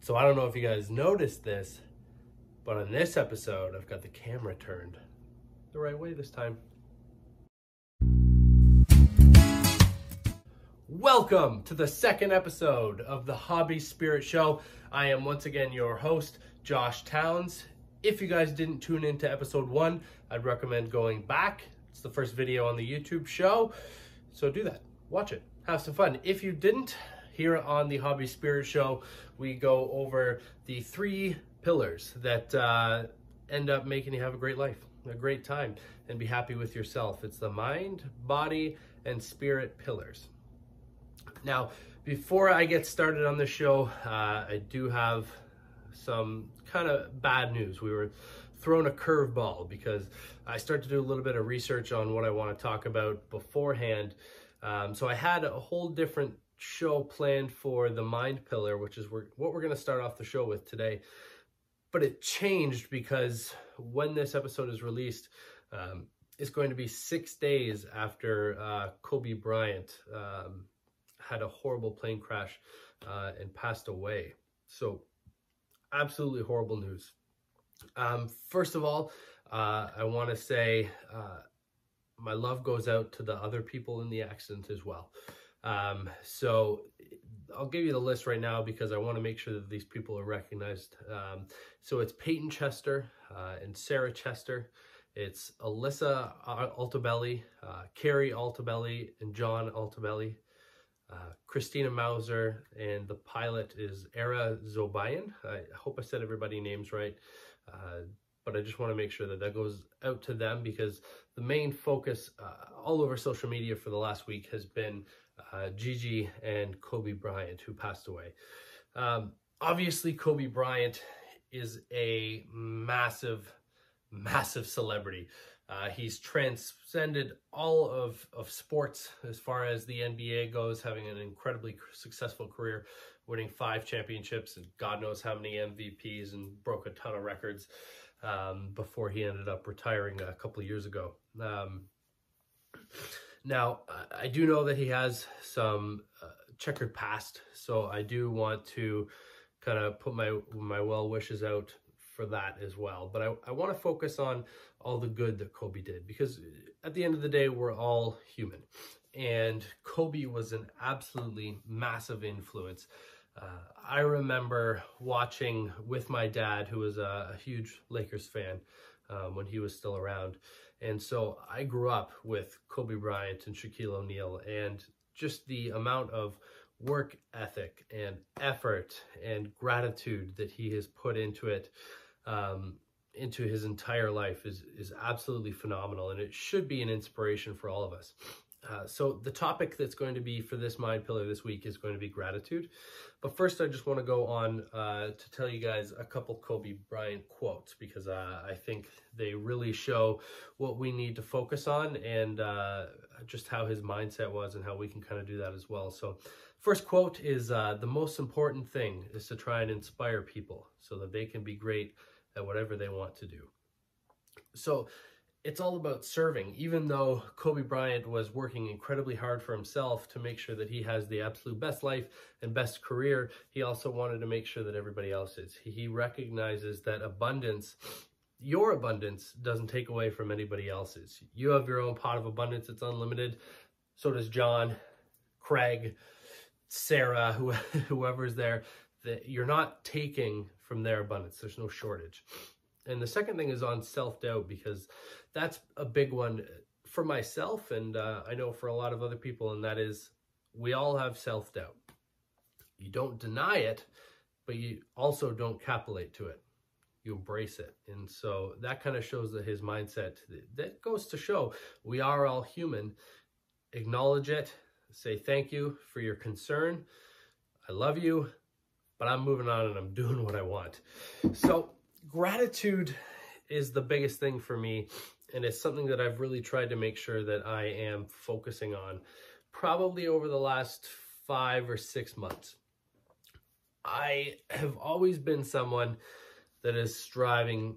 So I don't know if you guys noticed this, but on this episode, I've got the camera turned the right way this time. Welcome to the second episode of the Hobbies Spirit Show. I am once again your host, Josh Towns. If you guys didn't tune into episode 1, I'd recommend going back. It's the first video on the YouTube show, so do that. Watch it. Have some fun. If you didn't, here on the Hobbies Spirit Show, we go over the 3 pillars that end up making you have a great life, a great time, and be happy with yourself. It's the mind, body, and spirit pillars. Now, before I get started on the show, I do have some kind of bad news. We were thrown a curveball because I started to do a little bit of research on what I want to talk about beforehand. So I had a whole different show planned for the mind pillar, which is what we're going to start off the show with today. But it changed because when this episode is released, it's going to be 6 days after Kobe Bryant had a horrible plane crash and passed away. So absolutely horrible news. First of all, I want to say my love goes out to the other people in the accident as well. So I'll give you the list right now because I want to make sure that these people are recognized. So it's Peyton Chester and Sarah Chester. It's Alyssa Altabelli, Carrie Altabelli, and John Altabelli. Christina Mauser, and the pilot is Era Zobayan. I hope I said everybody's names right, but I just want to make sure that that goes out to them because the main focus all over social media for the last week has been Gigi and Kobe Bryant, who passed away. Obviously, Kobe Bryant is a massive celebrity. He's transcended all of sports as far as the NBA goes, having an incredibly successful career, winning 5 championships and God knows how many MVPs, and broke a ton of records before he ended up retiring a couple of years ago. Now, I do know that he has some checkered past, so I do want to kind of put my well wishes out for that as well. But I want to focus on all the good that Kobe did, because at the end of the day, we're all human. And Kobe was an absolutely massive influence. I remember watching with my dad, who was a huge Lakers fan when he was still around. And so I grew up with Kobe Bryant and Shaquille O'Neal, and just the amount of work ethic and effort and gratitude that he has put into it, into his entire life is absolutely phenomenal, and it should be an inspiration for all of us. So the topic that's going to be for this mind pillar this week is going to be gratitude. But first, I just want to go on to tell you guys a couple Kobe Bryant quotes, because I think they really show what we need to focus on, and just how his mindset was and how we can kind of do that as well. So first quote is, the most important thing is to try and inspire people so that they can be great at whatever they want to do. So it's all about serving. Even though Kobe Bryant was working incredibly hard for himself to make sure that he has the absolute best life and best career, he also wanted to make sure that everybody else is. He recognizes that abundance, your abundance, doesn't take away from anybody else's. You have your own pot of abundance. It's unlimited. So does John, Craig, Sarah, whoever's there. That you're not taking from their abundance. There's no shortage. And the second thing is on self-doubt, because that's a big one for myself, and I know for a lot of other people, and that is, we all have self-doubt. You don't deny it, but you also don't capitulate to it. You embrace it. And so that kind of shows that his mindset, that goes to show we are all human. Acknowledge it. Say thank you for your concern. I love you, but I'm moving on and I'm doing what I want. So gratitude is the biggest thing for me, and it's something that I've really tried to make sure that I am focusing on probably over the last 5 or 6 months. I have always been someone that is striving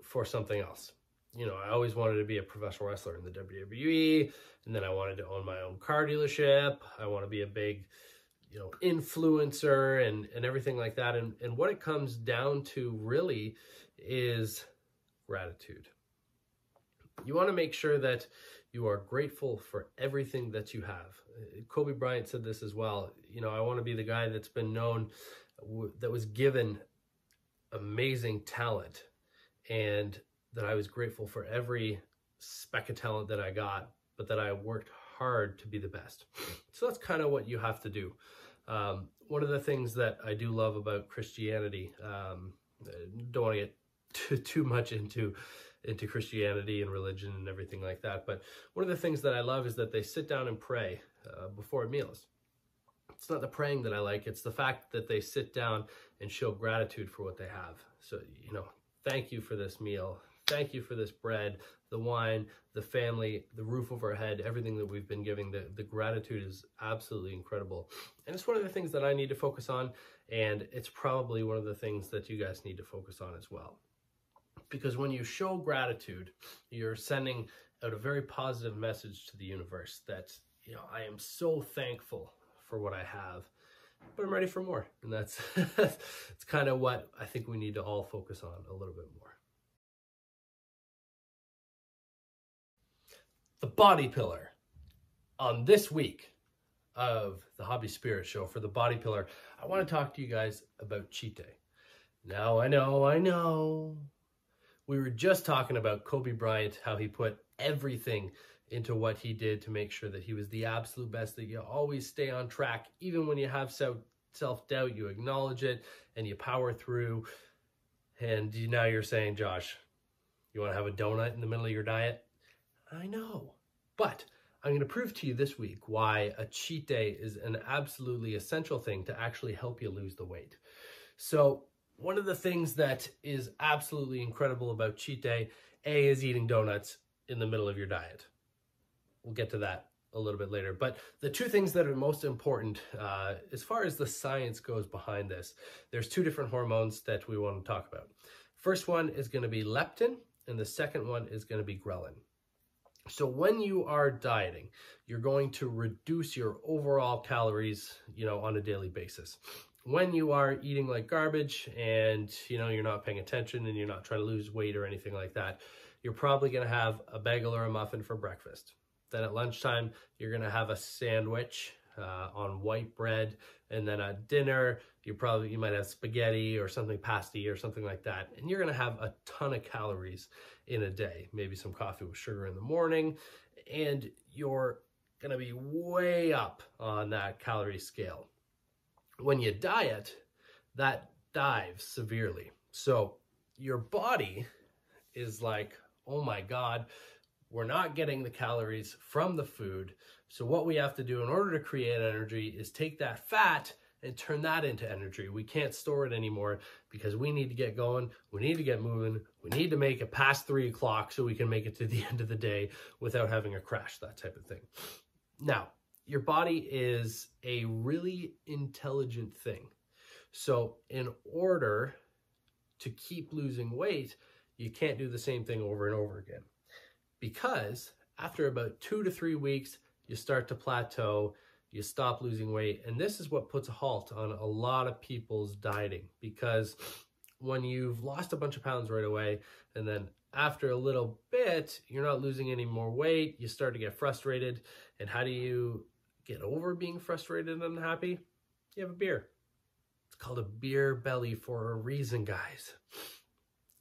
for something else. You know, I always wanted to be a professional wrestler in the WWE, and then I wanted to own my own car dealership. I want to be a big influencer and everything like that. And what it comes down to really is gratitude. You want to make sure that you are grateful for everything that you have. Kobe Bryant said this as well. I want to be the guy that's been known, that was given amazing talent, and that I was grateful for every speck of talent that I got, but that I worked hard to be the best. So that's kind of what you have to do. One of the things that I do love about Christianity, don't want to get too much into Christianity and religion and everything like that, but one of the things that I love is that they sit down and pray before meals. It's not the praying that I like, it's the fact that they sit down and show gratitude for what they have. So, thank you for this meal. Thank you for this bread, the wine, the family, the roof over our head, everything that we've been giving. The gratitude is absolutely incredible. And it's one of the things that I need to focus on, and it's probably one of the things that you guys need to focus on as well. Because when you show gratitude, you're sending out a very positive message to the universe that, I am so thankful for what I have, but I'm ready for more. And that's it's kind of what I think we need to all focus on a little bit more. The body pillar. On this week of the Hobby Spirit Show, for the body pillar, I want to talk to you guys about cheat day. Now, I know. We were just talking about Kobe Bryant, how he put everything into what he did to make sure that he was the absolute best, that you always stay on track. Even when you have self-doubt, you acknowledge it and you power through. And now you're saying, Josh, you want to have a donut in the middle of your diet? I know, but I'm going to prove to you this week why a cheat day is an absolutely essential thing to actually help you lose the weight. So one of the things that is absolutely incredible about cheat day, is eating donuts in the middle of your diet. We'll get to that a little bit later. But the two things that are most important, as far as the science goes behind this, there's two different hormones that we want to talk about. First one is going to be leptin, and the second one is going to be ghrelin. So when you are dieting, you're going to reduce your overall calories, on a daily basis. When you are eating like garbage and, you're not paying attention and you're not trying to lose weight or anything like that, you're probably going to have a bagel or a muffin for breakfast. Then at lunchtime, you're going to have a sandwich on white bread. And then at dinner, you might have spaghetti or something pasty or something like that. And you're going to have a ton of calories in a day, maybe some coffee with sugar in the morning. And you're going to be way up on that calorie scale. When you diet, that dives severely. So your body is like, oh my God, we're not getting the calories from the food. So what we have to do in order to create energy is take that fat and turn that into energy. We can't store it anymore because we need to get going. We need to get moving. We need to make it past 3 o'clock so we can make it to the end of the day without having a crash, that type of thing. Now, your body is a really intelligent thing. So in order to keep losing weight, you can't do the same thing over and over again. Because after about 2 to 3 weeks, you start to plateau, you stop losing weight. And this is what puts a halt on a lot of people's dieting, because when you've lost a bunch of pounds right away, and then after a little bit, you're not losing any more weight, you start to get frustrated. And how do you get over being frustrated and unhappy? You have a beer. It's called a beer belly for a reason, guys.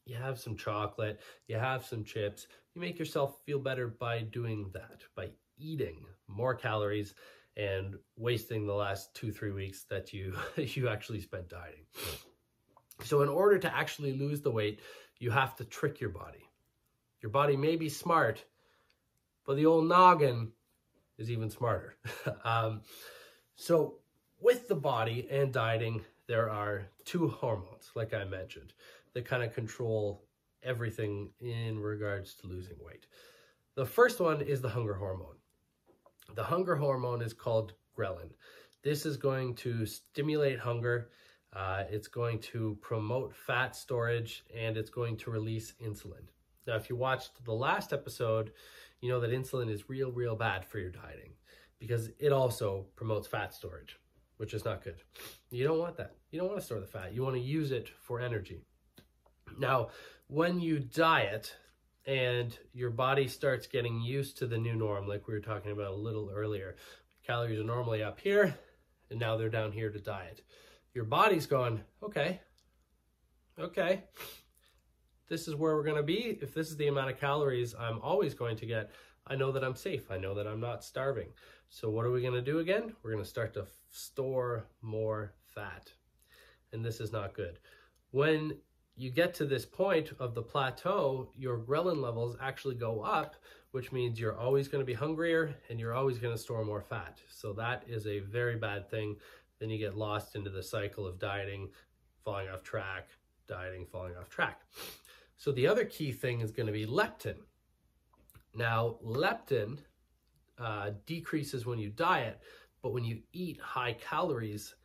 You have some chocolate, you have some chips, you make yourself feel better by doing that, by eating more calories and wasting the last 2-3 weeks that you actually spent dieting. So in order to actually lose the weight, you have to trick your body. Your body may be smart, but the old noggin is even smarter. So with the body and dieting, there are 2 hormones, like I mentioned, that kind of control everything in regards to losing weight. The first one is the hunger hormone. The hunger hormone is called ghrelin. This is going to stimulate hunger. It's going to promote fat storage, and it's going to release insulin. Now, if you watched the last episode, you know that insulin is real bad for your dieting because it also promotes fat storage. which is not good. You don't want that. You don't want to store the fat. You want to use it for energy. Now, when you diet and your body starts getting used to the new norm, like we were talking about a little earlier, calories are normally up here, and now they're down here to diet. Your body's going, okay, this is where we're going to be. If this is the amount of calories I'm always going to get, I know that I'm safe. I know that I'm not starving. So what are we going to do again? We're going to start to store more fat. And this is not good. When you get to this point of the plateau, your ghrelin levels actually go up, which means you're always going to be hungrier and you're always going to store more fat. So that is a very bad thing. Then you get lost into the cycle of dieting, falling off track, dieting, falling off track. So the other key thing is going to be leptin. Now, leptin decreases when you diet, but when you eat high calories,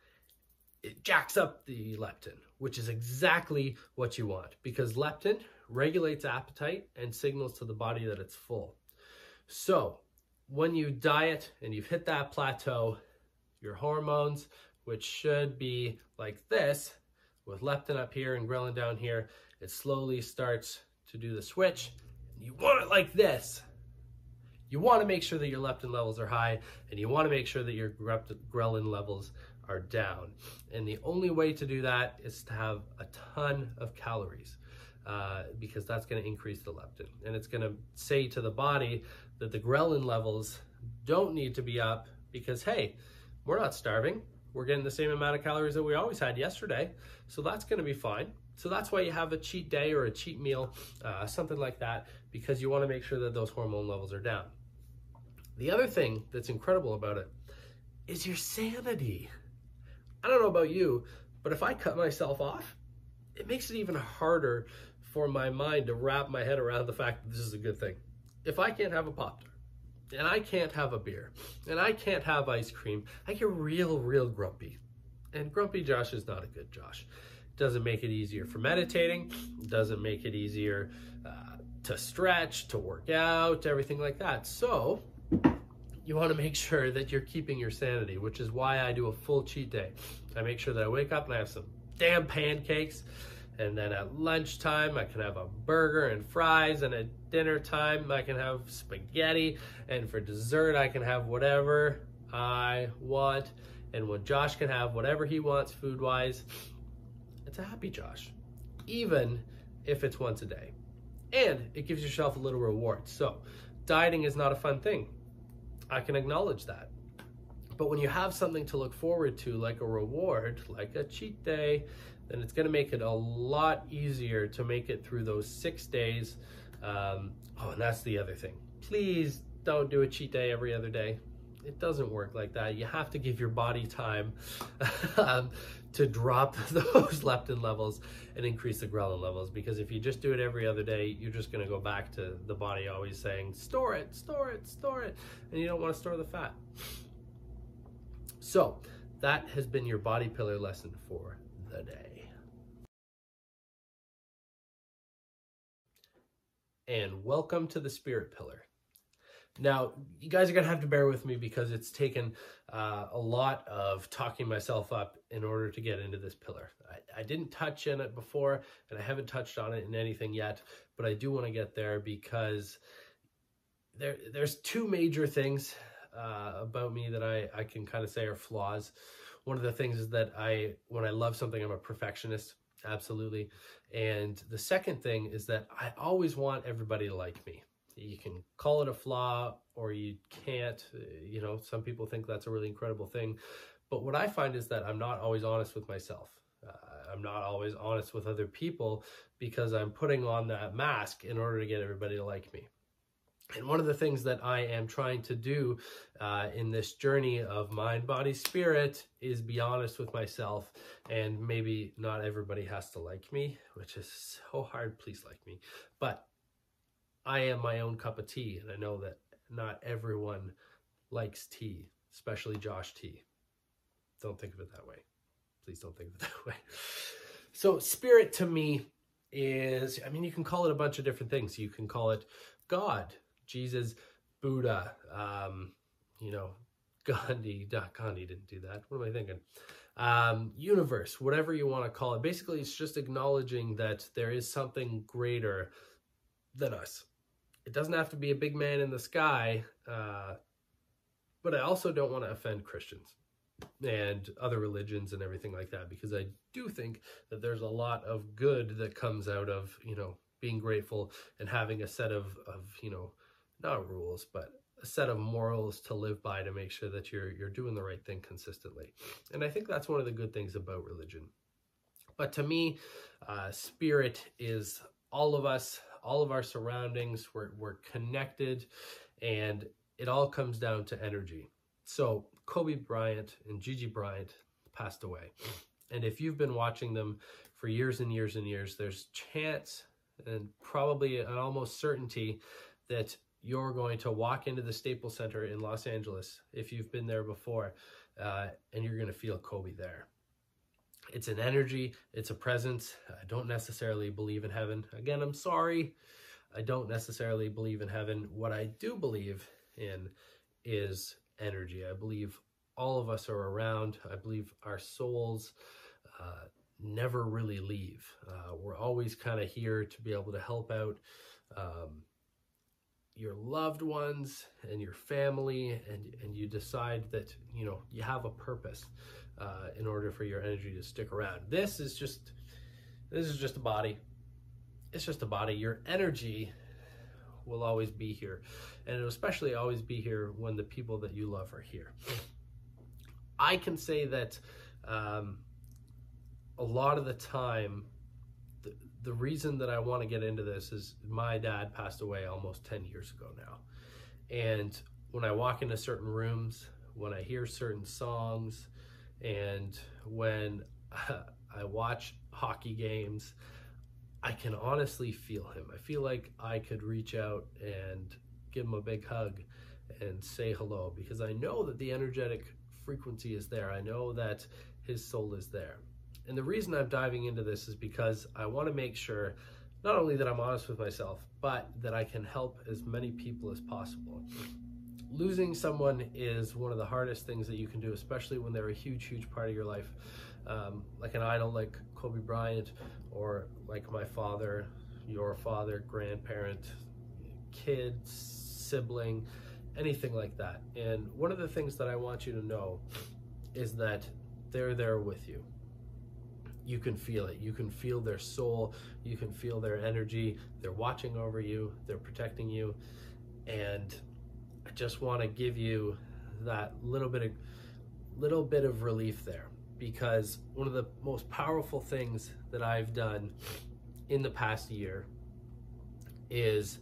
it jacks up the leptin, which is exactly what you want, because leptin regulates appetite and signals to the body that it's full. So when you diet and you've hit that plateau, your hormones, which should be like this, with leptin up here and ghrelin down here, it slowly starts to do the switch. You want it like this. You want to make sure that your leptin levels are high, and you want to make sure that your ghrelin levels are down. And the only way to do that is to have a ton of calories, because that's going to increase the leptin. And it's going to say to the body that the ghrelin levels don't need to be up because, hey, we're not starving. We're getting the same amount of calories that we always had yesterday. So that's going to be fine. So that's why you have a cheat day or a cheat meal, something like that, because you want to make sure that those hormone levels are down. The other thing that's incredible about it is your sanity. I don't know about you, but if I cut myself off, it makes it even harder for my mind to wrap my head around the fact that this is a good thing. If I can't have a Pop-Tart, and I can't have a beer, and I can't have ice cream, I get real grumpy. And grumpy Josh is not a good Josh. Doesn't make it easier for meditating, doesn't make it easier to stretch, to work out, everything like that. So you want to make sure that you're keeping your sanity, which is why I do a full cheat day. I make sure that I wake up and I have some damn pancakes, and then at lunchtime I can have a burger and fries, and at dinner time I can have spaghetti, and for dessert I can have whatever I want. And when Josh can have whatever he wants food-wise, it's a happy Josh, even if it's once a day. And it gives yourself a little reward. So dieting is not a fun thing. I can acknowledge that. But when you have something to look forward to, like a reward, like a cheat day, then it's going to make it a lot easier to make it through those 6 days. And that's the other thing. Please don't do a cheat day every other day. It doesn't work like that. You have to give your body time to drop those leptin levels and increase the ghrelin levels, because if you just do it every other day, you're just going to go back to the body always saying, store it, and you don't want to store the fat. So that has been your body pillar lesson for the day. And welcome to the spirit pillar. Now, you guys are going to have to bear with me because it's taken a lot of talking myself up in order to get into this pillar. I didn't touch on it before, and I haven't touched on it in anything yet, but I do want to get there because there's two major things about me that I can kind of say are flaws. One of the things is that when I love something, I'm a perfectionist, absolutely. And the second thing is that I always want everybody to like me. You can call it a flaw or you can't. You know, some people think that's a really incredible thing. But what I find is that I'm not always honest with myself. I'm not always honest with other people because I'm putting on that mask in order to get everybody to like me. And one of the things that I am trying to do in this journey of mind, body, spirit is be honest with myself. And maybe not everybody has to like me, which is so hard. Please like me. But I am my own cup of tea, and I know that not everyone likes tea, especially Josh T. Don't think of it that way. Please don't think of it that way. So spirit to me is, I mean, you can call it a bunch of different things. You can call it God, Jesus, Buddha, you know, Gandhi didn't do that. What am I thinking? Universe, whatever you want to call it. Basically, it's just acknowledging that there is something greater than us. It doesn't have to be a big man in the sky, but I also don't want to offend Christians and other religions and everything like that, because I do think that there's a lot of good that comes out of, being grateful and having a set of not rules, but a set of morals to live by to make sure that you're doing the right thing consistently. And I think that's one of the good things about religion. But to me, spirit is all of us, all of our surroundings. We're connected, and it all comes down to energy. So Kobe Bryant and Gigi Bryant passed away. And if you've been watching them for years and years and years, there's chance and probably an almost certainty that you're going to walk into the Staples Center in Los Angeles, if you've been there before, and you're going to feel Kobe there. It's an energy, it's a presence. I don't necessarily believe in heaven. Again, I'm sorry, I don't necessarily believe in heaven. What I do believe in is energy. I believe all of us are around. I believe our souls never really leave. We're always kind of here to be able to help out your loved ones and your family, and you decide that you have a purpose in order for your energy to stick around. This is just a body. It's just a body. Your energy will always be here, and it'll especially always be here when the people that you love are here. I can say that a lot of the time, the reason that I want to get into this is my dad passed away almost 10 years ago now. And when I walk into certain rooms, when I hear certain songs, and when I watch hockey games, I can honestly feel him. I feel like I could reach out and give him a big hug and say hello, because I know that the energetic frequency is there. I know that his soul is there. And the reason I'm diving into this is because I want to make sure not only that I'm honest with myself, but that I can help as many people as possible. Losing someone is one of the hardest things that you can do, especially when they're a huge, huge part of your life. Like an idol like Kobe Bryant, or like my father, your father, grandparent, kid, sibling, anything like that. And one of the things that I want you to know is that they're there with you. You can feel it. You can feel their soul. You can feel their energy. They're watching over you. They're protecting you. And I just want to give you that little bit of relief there, because one of the most powerful things that I've done in the past year is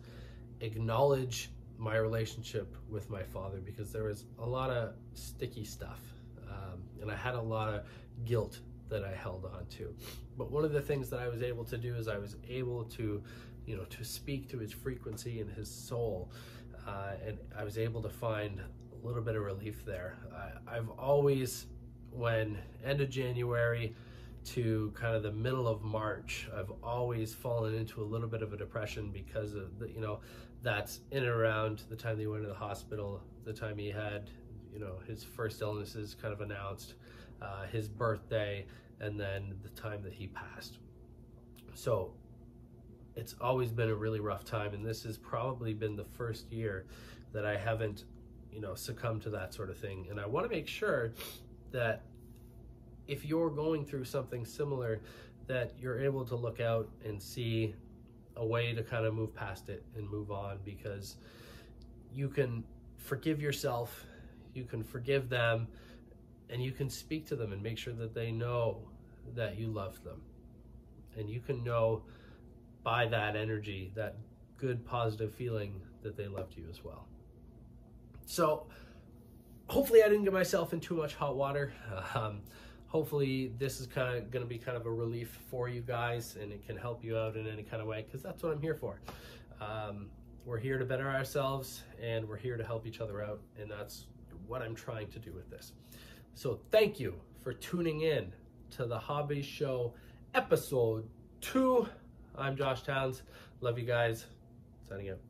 acknowledge my relationship with my father, because there was a lot of sticky stuff, and I had a lot of guilt that I held on to. But one of the things that I was able to do is I was able to, to speak to his frequency and his soul, and I was able to find a little bit of relief there. I've always, when end of January to kind of the middle of March, I've always fallen into a little bit of a depression, because of the, that's in and around the time that he went to the hospital, the time he had, his first illnesses kind of announced, his birthday, and then the time that he passed. So it's always been a really rough time, and this has probably been the first year that I haven't, succumbed to that sort of thing. And I want to make sure that if you're going through something similar, that you're able to look out and see a way to kind of move past it and move on, because you can forgive yourself, you can forgive them, and you can speak to them and make sure that they know that you love them. And you can know by that energy, that good, positive feeling, that they loved you as well. So hopefully I didn't get myself in too much hot water. Hopefully this is kind of going to be kind of a relief for you guys, and it can help you out in any kind of way, because that's what I'm here for. We're here to better ourselves, and we're here to help each other out, and that's what I'm trying to do with this. So thank you for tuning in to the Hobbies Show episode 2. I'm Josh Towns. Love you guys. Signing out.